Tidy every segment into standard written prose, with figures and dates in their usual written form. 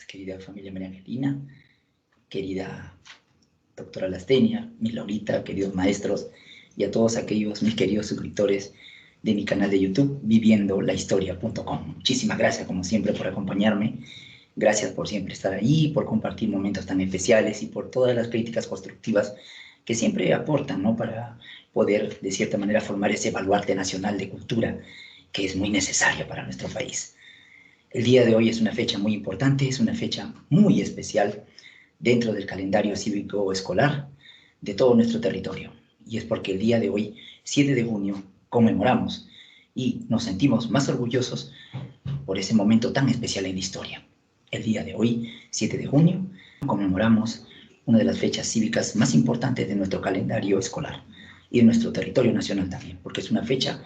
días, querida familia María Angelina, querida doctora Lastenia, mi Laurita, queridos maestros, y a todos aquellos mis queridos suscriptores de mi canal de YouTube, viviendolahistoria.com. Muchísimas gracias, como siempre, por acompañarme. Gracias por siempre estar ahí, por compartir momentos tan especiales y por todas las críticas constructivas que siempre aportan, ¿no?, para poder, de cierta manera, formar ese baluarte nacional de cultura que es muy necesario para nuestro país. El día de hoy es una fecha muy importante, es una fecha muy especial dentro del calendario cívico escolar de todo nuestro territorio. Y es porque el día de hoy, 7 de junio, conmemoramos y nos sentimos más orgullosos por ese momento tan especial en la historia. El día de hoy, 7 de junio, conmemoramos una de las fechas cívicas más importantes de nuestro calendario escolar y de nuestro territorio nacional también, porque es una fecha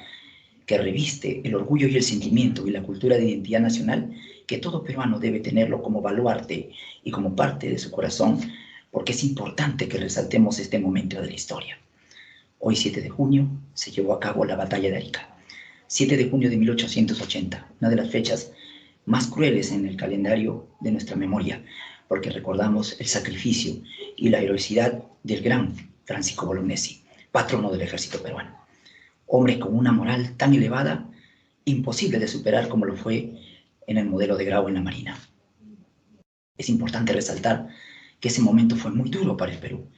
que reviste el orgullo y el sentimiento y la cultura de identidad nacional que todo peruano debe tenerlo como baluarte y como parte de su corazón, porque es importante que resaltemos este momento de la historia. Hoy, 7 de junio, se llevó a cabo la Batalla de Arica. 7 de junio de 1880, una de las fechas más crueles en el calendario de nuestra memoria, porque recordamos el sacrificio y la heroicidad del gran Francisco Bolognesi, patrono del ejército peruano. Hombre con una moral tan elevada, imposible de superar como lo fue en el modelo de Grau en la Marina. Es importante resaltar que ese momento fue muy duro para el Perú.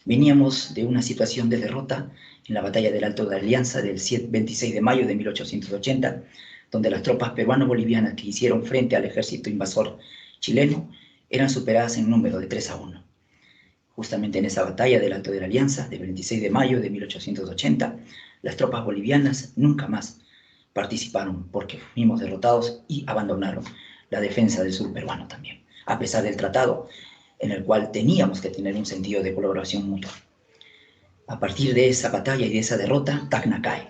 Veníamos de una situación de derrota en la batalla del Alto de Alianza del 26 de mayo de 1880, donde las tropas peruano-bolivianas que hicieron frente al ejército invasor chileno eran superadas en número de 3-1. Justamente en esa batalla del Alto de la Alianza, del 26 de mayo de 1880, las tropas bolivianas nunca más participaron porque fuimos derrotados y abandonaron la defensa del sur peruano también, a pesar del tratado en el cual teníamos que tener un sentido de colaboración mutua. A partir de esa batalla y de esa derrota, Tacna cae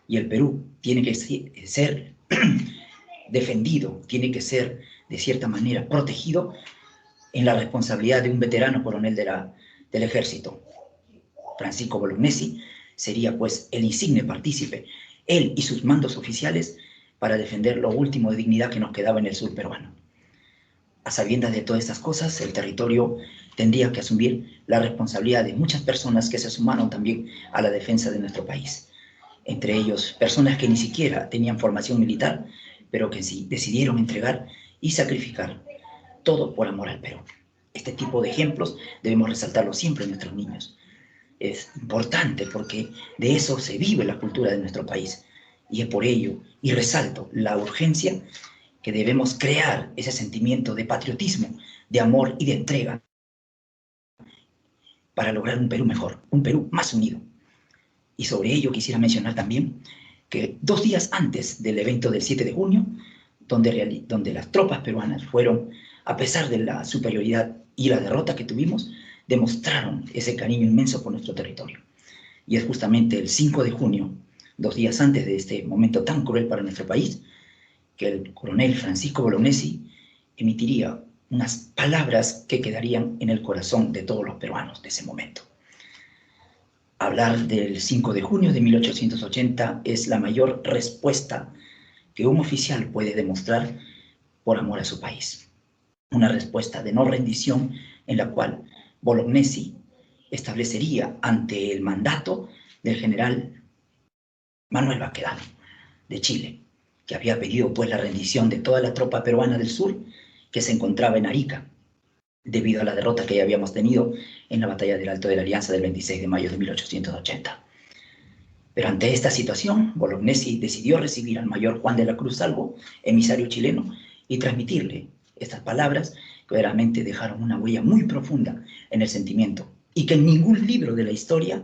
y el Perú tiene que ser defendido, tiene que ser de cierta manera protegido en la responsabilidad de un veterano coronel del ejército. Francisco Bolognesi sería pues el insigne partícipe, él y sus mandos oficiales, para defender lo último de dignidad que nos quedaba en el sur peruano. A sabiendas de todas estas cosas, el territorio tendría que asumir la responsabilidad de muchas personas que se sumaron también a la defensa de nuestro país. Entre ellos, personas que ni siquiera tenían formación militar, pero que sí decidieron entregar y sacrificar todo por amor al Perú. Este tipo de ejemplos debemos resaltarlo siempre en nuestros niños. Es importante porque de eso se vive la cultura de nuestro país. Y es por ello, y resalto la urgencia que debemos crear ese sentimiento de patriotismo, de amor y de entrega para lograr un Perú mejor, un Perú más unido. Y sobre ello quisiera mencionar también que 2 días antes del evento del 7 de junio, donde las tropas peruanas fueron, a pesar de la superioridad y la derrota que tuvimos, demostraron ese cariño inmenso por nuestro territorio. Y es justamente el 5 de junio, 2 días antes de este momento tan cruel para nuestro país, que el coronel Francisco Bolognesi emitiría unas palabras que quedarían en el corazón de todos los peruanos de ese momento. Hablar del 5 de junio de 1880 es la mayor respuesta que un oficial puede demostrar por amor a su país. Una respuesta de no rendición en la cual Bolognesi establecería ante el mandato del general Manuel Baquedano de Chile, que había pedido pues la rendición de toda la tropa peruana del sur que se encontraba en Arica, debido a la derrota que ya habíamos tenido en la batalla del Alto de la Alianza del 26 de mayo de 1880. Pero ante esta situación, Bolognesi decidió recibir al mayor Juan de la Cruz Salvo, emisario chileno, y transmitirle estas palabras que verdaderamente dejaron una huella muy profunda en el sentimiento y que ningún libro de la historia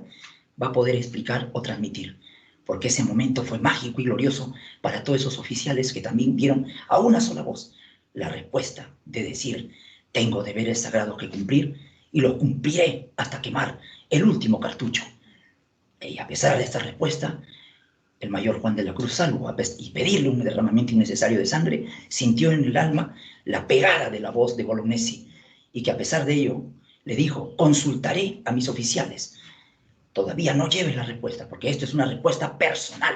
va a poder explicar o transmitir, porque ese momento fue mágico y glorioso para todos esos oficiales que también dieron a una sola voz la respuesta de decir: tengo deberes sagrados que cumplir y los cumpliré hasta quemar el último cartucho. Y a pesar de esta respuesta, el mayor Juan de la Cruz Salvo, y pedirle un derramamiento innecesario de sangre, sintió en el alma la pegada de la voz de Bolognesi, y que a pesar de ello le dijo: consultaré a mis oficiales. Todavía no lleves la respuesta, porque esto es una respuesta personal,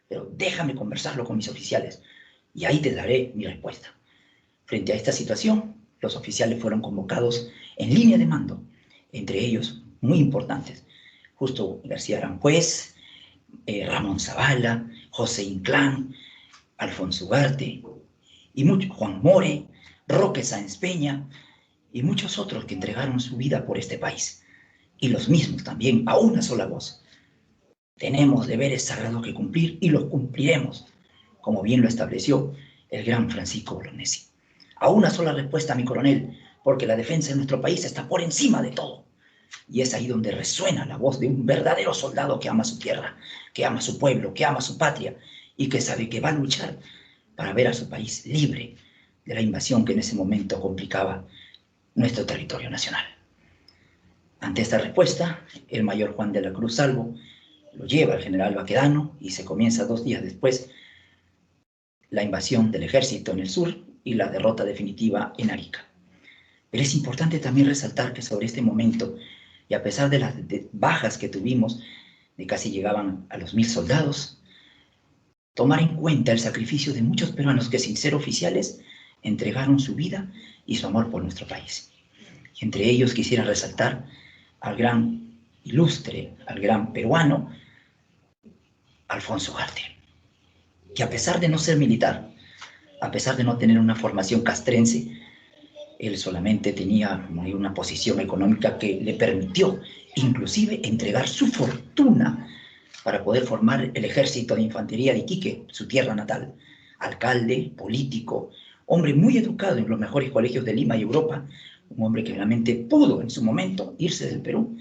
pero déjame conversarlo con mis oficiales, y ahí te daré mi respuesta. Frente a esta situación, los oficiales fueron convocados en línea de mando, entre ellos muy importantes, Justo García Aranjuez, Ramón Zavala, José Inclán, Alfonso Ugarte, y Juan More, Roque Sáenz Peña, y muchos otros que entregaron su vida por este país, y los mismos también a una sola voz. Tenemos deberes sagrados que cumplir y los cumpliremos, como bien lo estableció el gran Francisco Bolognesi. A una sola respuesta, mi coronel, porque la defensa de nuestro país está por encima de todo. Y es ahí donde resuena la voz de un verdadero soldado que ama su tierra, que ama su pueblo, que ama su patria y que sabe que va a luchar para ver a su país libre de la invasión que en ese momento complicaba nuestro territorio nacional. Ante esta respuesta, el mayor Juan de la Cruz Salvo lo lleva al general Baquedano y se comienza 2 días después la invasión del ejército en el sur y la derrota definitiva en Arica. Pero es importante también resaltar que sobre este momento, y a pesar de las bajas que tuvimos, de casi llegaban a los 1000 soldados, tomar en cuenta el sacrificio de muchos peruanos que sin ser oficiales entregaron su vida y su amor por nuestro país. Y entre ellos quisiera resaltar al gran ilustre, al gran peruano, Alfonso Ugarte, que a pesar de no ser militar, a pesar de no tener una formación castrense, él solamente tenía una posición económica que le permitió inclusive entregar su fortuna para poder formar el ejército de infantería de Iquique, su tierra natal. Alcalde, político, hombre muy educado en los mejores colegios de Lima y Europa, un hombre que realmente pudo en su momento irse del Perú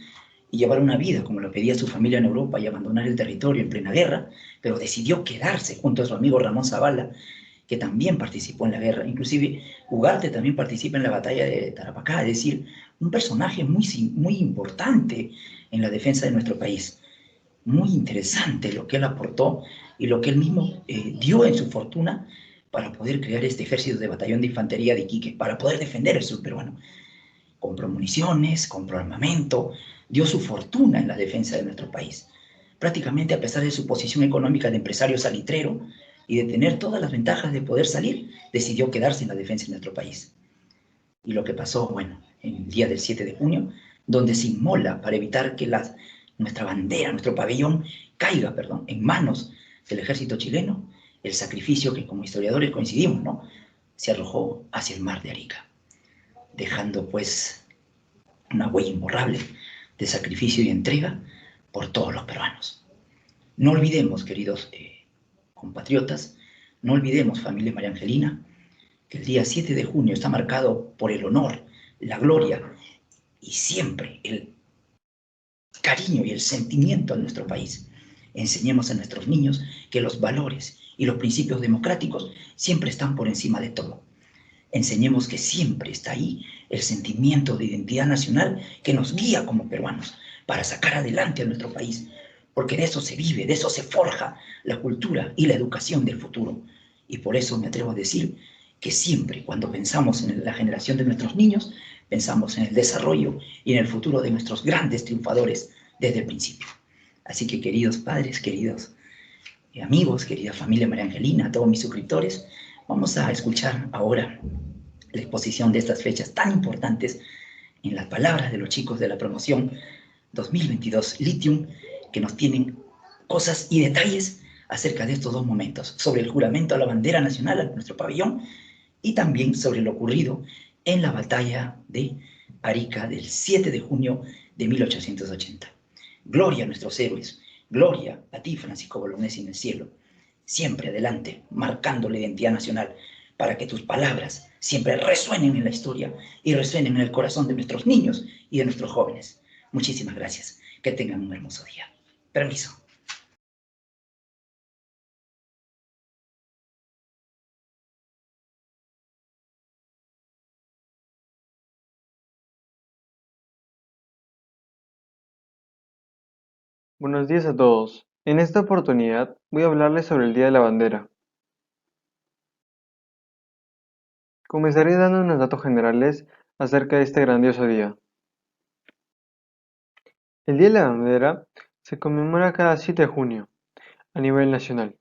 y llevar una vida como lo pedía su familia en Europa y abandonar el territorio en plena guerra, pero decidió quedarse junto a su amigo Ramón Zavala, que también participó en la guerra. Inclusive Ugarte también participa en la batalla de Tarapacá, es decir, un personaje muy importante en la defensa de nuestro país. Muy interesante lo que él aportó y lo que él mismo dio en su fortuna para poder crear este ejército de batallón de infantería de Iquique, para poder defender el sur peruano. Compró municiones, compró armamento, dio su fortuna en la defensa de nuestro país. Prácticamente a pesar de su posición económica de empresario salitrero y de tener todas las ventajas de poder salir, decidió quedarse en la defensa de nuestro país. Y lo que pasó, bueno, en el día del 7 de junio, donde se inmola para evitar que nuestra bandera, nuestro pabellón, caiga, en manos del ejército chileno, el sacrificio que como historiadores coincidimos, ¿no? Se arrojó hacia el mar de Arica, dejando pues una huella imborrable de sacrificio y entrega por todos los peruanos. No olvidemos, queridos compatriotas, no olvidemos, familia María Angelina, que el día 7 de junio está marcado por el honor, la gloria y siempre el cariño y el sentimiento a nuestro país. Enseñemos a nuestros niños que los valores y los principios democráticos siempre están por encima de todo. Enseñemos que siempre está ahí el sentimiento de identidad nacional que nos guía como peruanos para sacar adelante a nuestro país, porque de eso se vive, de eso se forja la cultura y la educación del futuro. Y por eso me atrevo a decir que siempre cuando pensamos en la generación de nuestros niños, pensamos en el desarrollo y en el futuro de nuestros grandes triunfadores desde el principio. Así que queridos padres, queridos amigos, querida familia María Angelina, todos mis suscriptores, vamos a escuchar ahora la exposición de estas fechas tan importantes en las palabras de los chicos de la promoción 2022 Lithium, que nos tienen cosas y detalles acerca de estos dos momentos, sobre el juramento a la bandera nacional, a nuestro pabellón, y también sobre lo ocurrido en la batalla de Arica del 7 de junio de 1880. Gloria a nuestros héroes, gloria a ti, Francisco Bolognesi, en el cielo. Siempre adelante, marcando la identidad nacional, para que tus palabras siempre resuenen en la historia y resuenen en el corazón de nuestros niños y de nuestros jóvenes. Muchísimas gracias. Que tengan un hermoso día. Permiso. Buenos días a todos. En esta oportunidad voy a hablarles sobre el Día de la Bandera. Comenzaré dando unos datos generales acerca de este grandioso día. El Día de la Bandera se conmemora cada 7 de junio, a nivel nacional,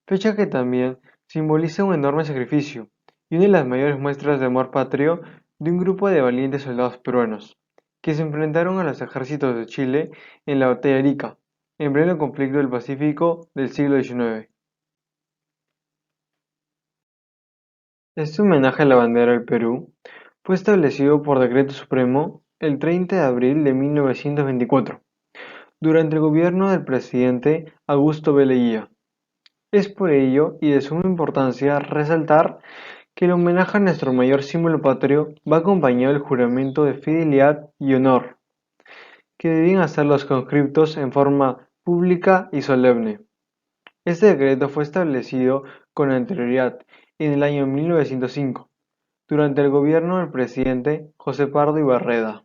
fecha que también simboliza un enorme sacrificio y una de las mayores muestras de amor patrio de un grupo de valientes soldados peruanos, que se enfrentaron a los ejércitos de Chile en la batalla de Arica, en pleno conflicto del Pacífico del siglo XIX. Este homenaje a la bandera del Perú fue establecido por decreto supremo el 30 de abril de 1924, durante el gobierno del presidente Augusto B. Leguía. Es por ello y de suma importancia resaltar que el homenaje a nuestro mayor símbolo patrio va acompañado del juramento de fidelidad y honor, que debían hacer los conscriptos en forma pública y solemne. Este decreto fue establecido con anterioridad en el año 1905, durante el gobierno del presidente José Pardo Barreda.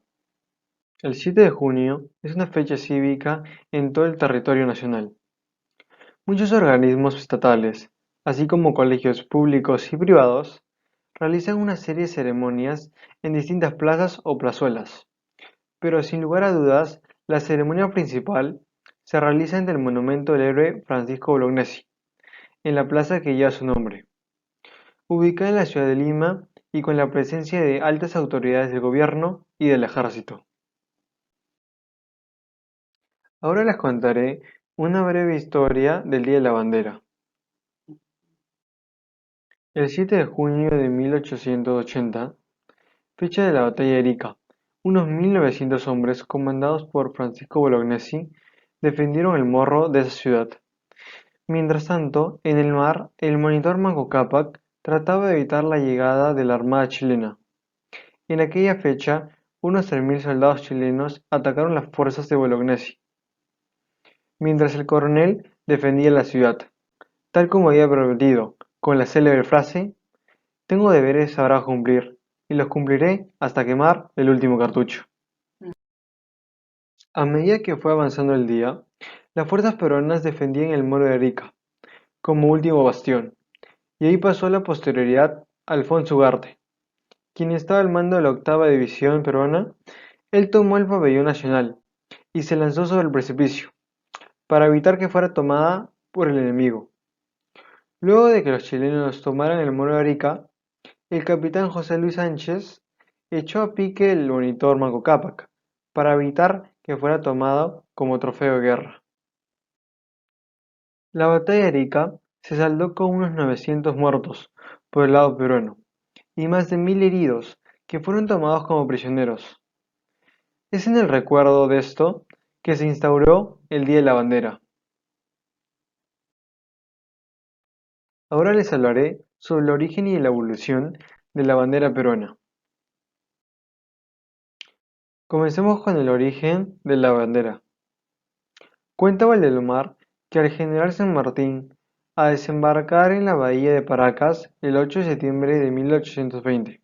El 7 de junio es una fecha cívica en todo el territorio nacional. Muchos organismos estatales, así como colegios públicos y privados, realizan una serie de ceremonias en distintas plazas o plazuelas, pero sin lugar a dudas, la ceremonia principal se realiza en el monumento del héroe Francisco Bolognesi, en la plaza que lleva su nombre, ubicada en la ciudad de Lima y con la presencia de altas autoridades del gobierno y del ejército. Ahora les contaré una breve historia del Día de la Bandera. El 7 de junio de 1880, fecha de la batalla de Arica, unos 1900 hombres comandados por Francisco Bolognesi defendieron el morro de esa ciudad. Mientras tanto, en el mar, el monitor Manco Cápac trataba de evitar la llegada de la Armada chilena. En aquella fecha, unos 3000 soldados chilenos atacaron las fuerzas de Bolognesi, mientras el coronel defendía la ciudad, tal como había prometido, con la célebre frase: "Tengo deberes ahora a cumplir, y los cumpliré hasta quemar el último cartucho". A medida que fue avanzando el día, las fuerzas peruanas defendían el Moro de Arica como último bastión, y ahí pasó a la posterioridad Alfonso Ugarte, quien estaba al mando de la octava división peruana. Él tomó el pabellón nacional y se lanzó sobre el precipicio, para evitar que fuera tomada por el enemigo. Luego de que los chilenos tomaran el Moro de Arica, el capitán José Luis Sánchez echó a pique el monitor Manco Cápac, para evitar que fuera tomado como trofeo de guerra. La batalla de Arica se saldó con unos 900 muertos por el lado peruano y más de 1000 heridos que fueron tomados como prisioneros. Es en el recuerdo de esto que se instauró el Día de la Bandera. Ahora les hablaré sobre el origen y la evolución de la bandera peruana. Comencemos con el origen de la bandera. Cuenta Valdemar que al general San Martín a desembarcar en la bahía de Paracas el 8 de septiembre de 1820,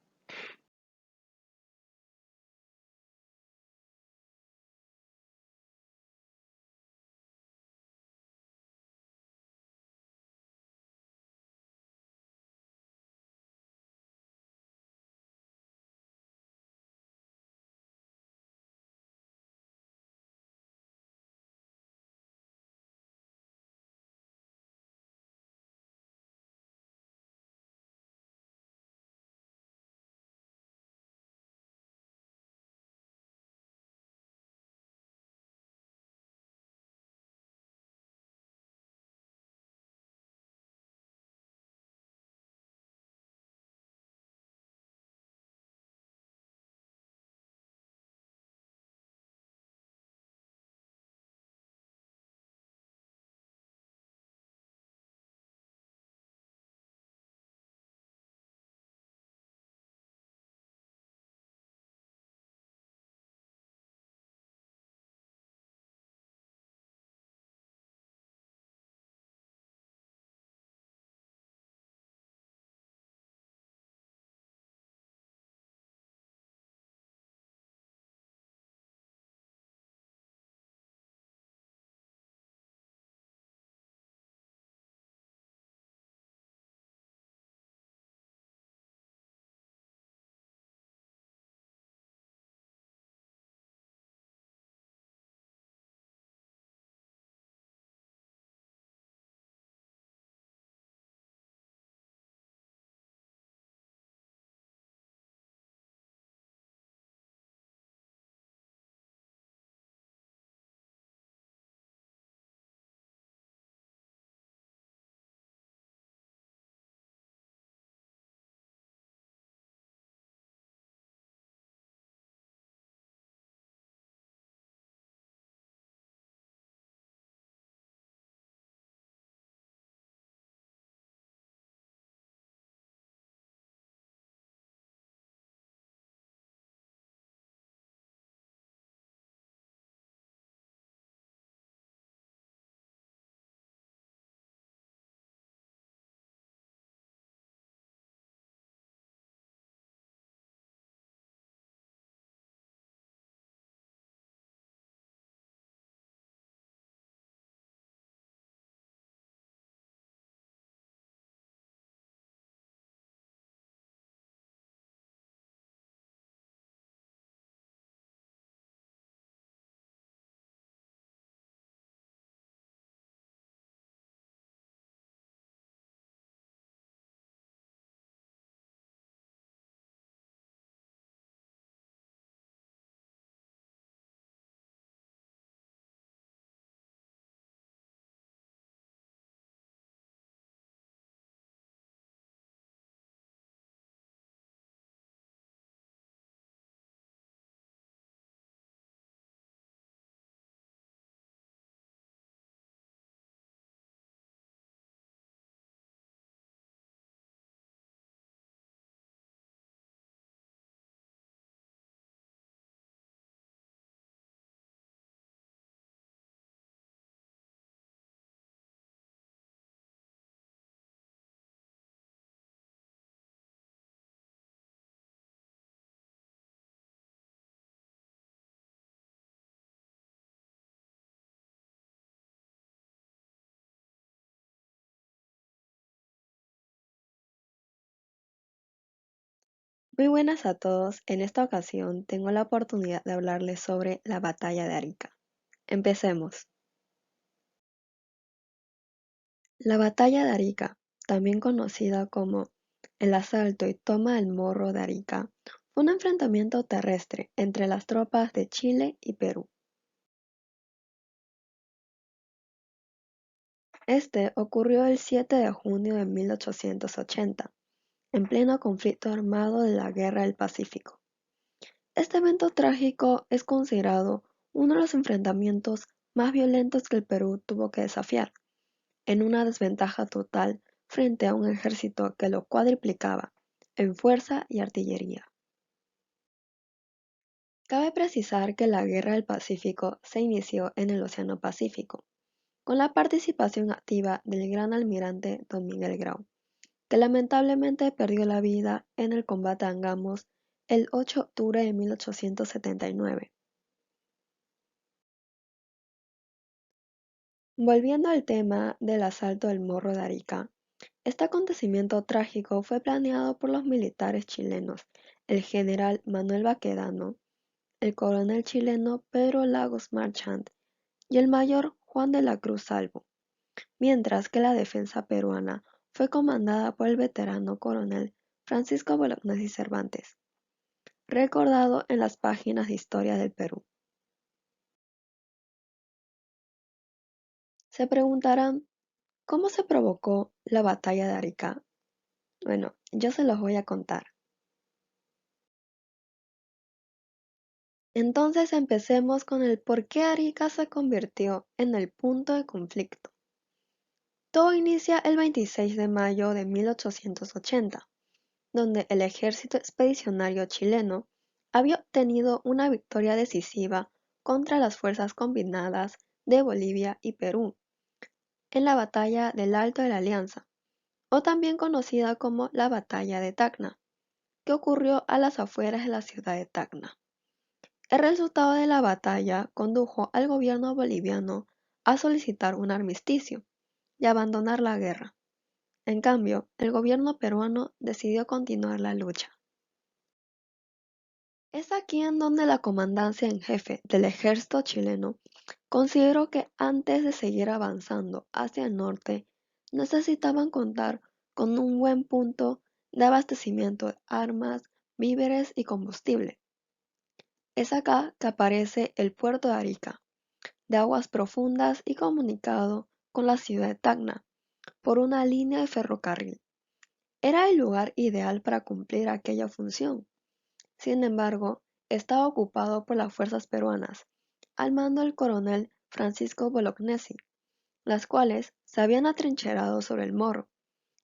Muy buenas a todos. En esta ocasión tengo la oportunidad de hablarles sobre la batalla de Arica. Empecemos. La batalla de Arica, también conocida como el asalto y toma del Morro de Arica, fue un enfrentamiento terrestre entre las tropas de Chile y Perú. Este ocurrió el 7 de junio de 1880, en pleno conflicto armado de la Guerra del Pacífico. Este evento trágico es considerado uno de los enfrentamientos más violentos que el Perú tuvo que desafiar, en una desventaja total frente a un ejército que lo cuadriplicaba en fuerza y artillería. Cabe precisar que la Guerra del Pacífico se inició en el Océano Pacífico, con la participación activa del gran almirante Don Miguel Grau, que lamentablemente perdió la vida en el combate a Angamos el 8 de octubre de 1879. Volviendo al tema del asalto del Morro de Arica, este acontecimiento trágico fue planeado por los militares chilenos, el general Manuel Baquedano, el coronel chileno Pedro Lagos Marchand y el mayor Juan de la Cruz Salvo, mientras que la defensa peruana fue comandada por el veterano coronel Francisco Bolognesi Cervantes, recordado en las páginas de historia del Perú. Se preguntarán, ¿cómo se provocó la batalla de Arica? Bueno, yo se los voy a contar. Entonces empecemos con el por qué Arica se convirtió en el punto de conflicto. Todo inicia el 26 de mayo de 1880, donde el ejército expedicionario chileno había obtenido una victoria decisiva contra las fuerzas combinadas de Bolivia y Perú en la batalla del Alto de la Alianza, o también conocida como la Batalla de Tacna, que ocurrió a las afueras de la ciudad de Tacna. El resultado de la batalla condujo al gobierno boliviano a solicitar un armisticio y abandonar la guerra. En cambio, el gobierno peruano decidió continuar la lucha. Es aquí en donde la comandancia en jefe del ejército chileno consideró que antes de seguir avanzando hacia el norte, necesitaban contar con un buen punto de abastecimiento de armas, víveres y combustible. Es acá que aparece el puerto de Arica, de aguas profundas y comunicado con la ciudad de Tacna por una línea de ferrocarril. Era el lugar ideal para cumplir aquella función. Sin embargo, estaba ocupado por las fuerzas peruanas, al mando del coronel Francisco Bolognesi, las cuales se habían atrincherado sobre el morro,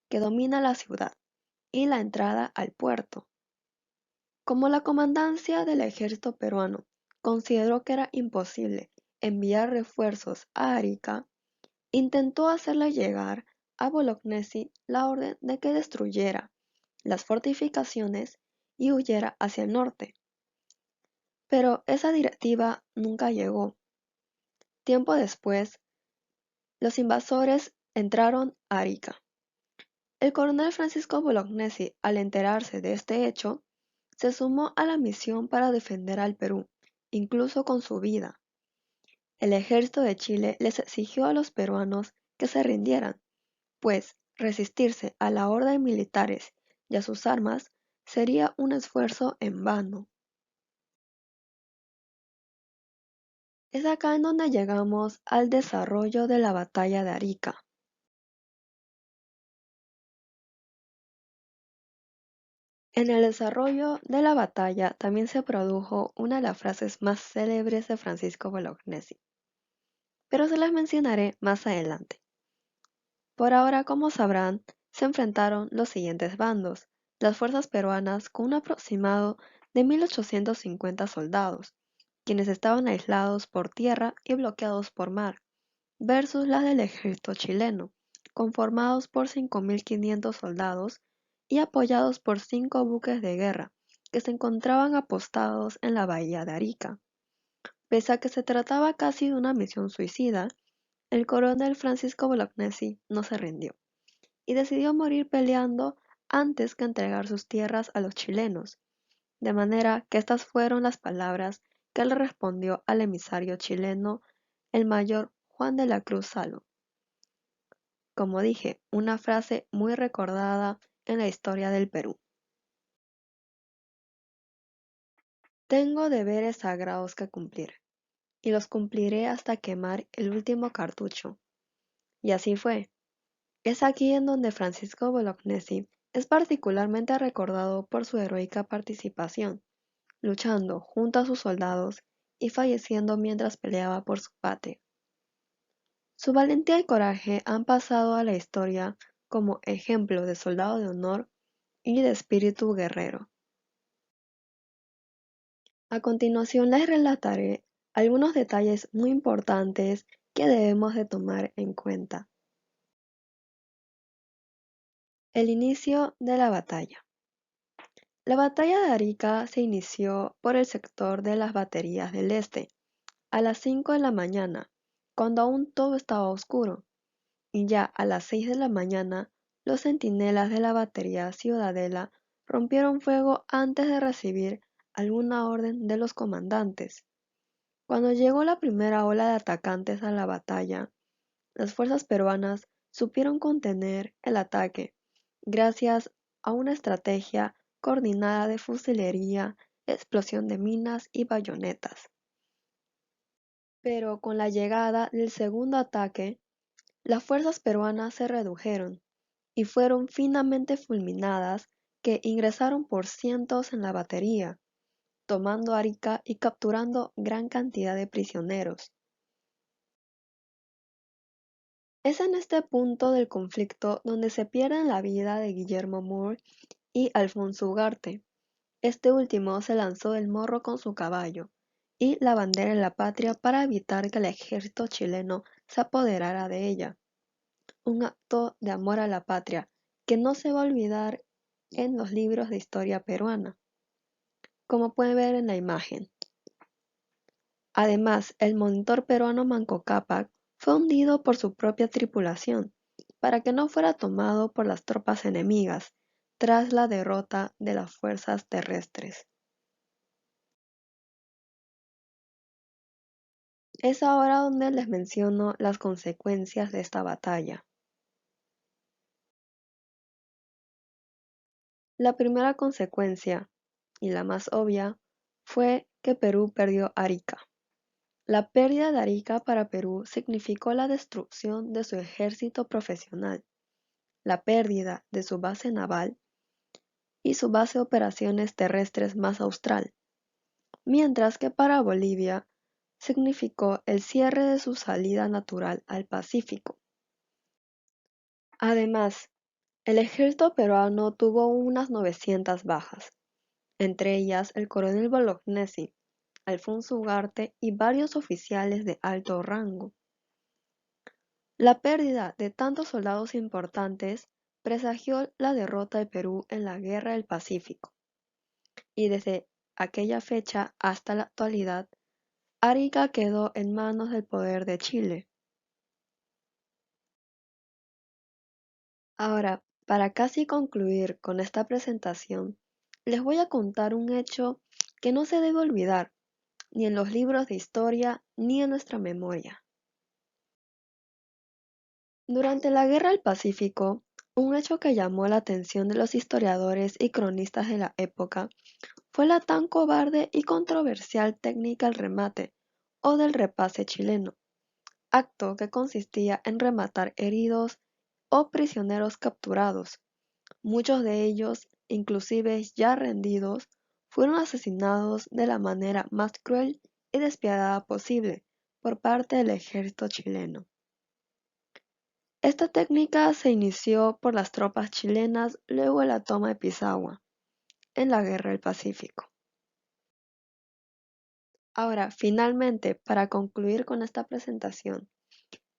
que domina la ciudad, y la entrada al puerto. Como la comandancia del ejército peruano consideró que era imposible enviar refuerzos a Arica, intentó hacerle llegar a Bolognesi la orden de que destruyera las fortificaciones y huyera hacia el norte. Pero esa directiva nunca llegó. Tiempo después, los invasores entraron a Arica. El coronel Francisco Bolognesi, al enterarse de este hecho, se sumó a la misión para defender al Perú, incluso con su vida. El ejército de Chile les exigió a los peruanos que se rindieran, pues resistirse a la horda de militares y a sus armas sería un esfuerzo en vano. Es acá en donde llegamos al desarrollo de la batalla de Arica. En el desarrollo de la batalla también se produjo una de las frases más célebres de Francisco Bolognesi, pero se las mencionaré más adelante. Por ahora, como sabrán, se enfrentaron los siguientes bandos: las fuerzas peruanas con un aproximado de 1850 soldados, quienes estaban aislados por tierra y bloqueados por mar, versus las del ejército chileno, conformados por 5.500 soldados y apoyados por 5 buques de guerra que se encontraban apostados en la bahía de Arica. Pese a que se trataba casi de una misión suicida, el coronel Francisco Bolognesi no se rindió y decidió morir peleando antes que entregar sus tierras a los chilenos, de manera que estas fueron las palabras que le respondió al emisario chileno, el mayor Juan de la Cruz Salo. Como dije, una frase muy recordada en la historia del Perú. Tengo deberes sagrados que cumplir, y los cumpliré hasta quemar el último cartucho. Y así fue. Es aquí en donde Francisco Bolognesi es particularmente recordado por su heroica participación, luchando junto a sus soldados y falleciendo mientras peleaba por su patria. Su valentía y coraje han pasado a la historia como ejemplo de soldado de honor y de espíritu guerrero. A continuación les relataré algunos detalles muy importantes que debemos de tomar en cuenta. El inicio de la batalla. La batalla de Arica se inició por el sector de las baterías del este, a las 5 de la mañana, cuando aún todo estaba oscuro, y ya a las 6 de la mañana, los centinelas de la batería Ciudadela rompieron fuego antes de recibir alguna orden de los comandantes. Cuando llegó la primera ola de atacantes a la batalla, las fuerzas peruanas supieron contener el ataque gracias a una estrategia coordinada de fusilería, explosión de minas y bayonetas. Pero con la llegada del segundo ataque, las fuerzas peruanas se redujeron y fueron finamente fulminadas, que ingresaron por cientos en la batería, tomando Arica y capturando gran cantidad de prisioneros. Es en este punto del conflicto donde se pierde la vida de Guillermo Moore y Alfonso Ugarte. Este último se lanzó del morro con su caballo y la bandera de la patria para evitar que el ejército chileno se apoderara de ella. Un acto de amor a la patria que no se va a olvidar en los libros de historia peruana, como pueden ver en la imagen. Además, el monitor peruano Manco Cápac fue hundido por su propia tripulación, para que no fuera tomado por las tropas enemigas, tras la derrota de las fuerzas terrestres. Es ahora donde les menciono las consecuencias de esta batalla. La primera consecuencia, y la más obvia, fue que Perú perdió Arica. La pérdida de Arica para Perú significó la destrucción de su ejército profesional, la pérdida de su base naval y su base de operaciones terrestres más austral, mientras que para Bolivia significó el cierre de su salida natural al Pacífico. Además, el ejército peruano tuvo unas 900 bajas, entre ellas el coronel Bolognesi, Alfonso Ugarte y varios oficiales de alto rango. La pérdida de tantos soldados importantes presagió la derrota de Perú en la Guerra del Pacífico, y desde aquella fecha hasta la actualidad, Arica quedó en manos del poder de Chile. Ahora, para casi concluir con esta presentación, les voy a contar un hecho que no se debe olvidar, ni en los libros de historia ni en nuestra memoria. Durante la Guerra del Pacífico, un hecho que llamó la atención de los historiadores y cronistas de la época fue la tan cobarde y controversial técnica del remate o del repase chileno, acto que consistía en rematar heridos o prisioneros capturados. Muchos de ellos, inclusive ya rendidos, fueron asesinados de la manera más cruel y despiadada posible por parte del ejército chileno. Esta técnica se inició por las tropas chilenas luego de la toma de Pisagua, en la Guerra del Pacífico. Ahora, finalmente, para concluir con esta presentación,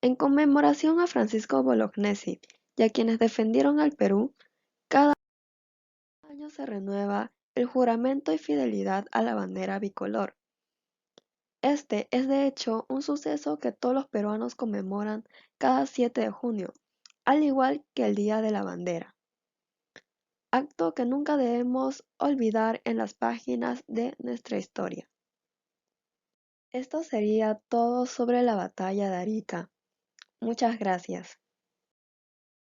en conmemoración a Francisco Bolognesi y a quienes defendieron al Perú, cada año se renueva el juramento y fidelidad a la bandera bicolor. Este es de hecho un suceso que todos los peruanos conmemoran cada 7 de junio, al igual que el Día de la Bandera. acto que nunca debemos olvidar en las páginas de nuestra historia. Esto sería todo sobre la batalla de Arica. Muchas gracias.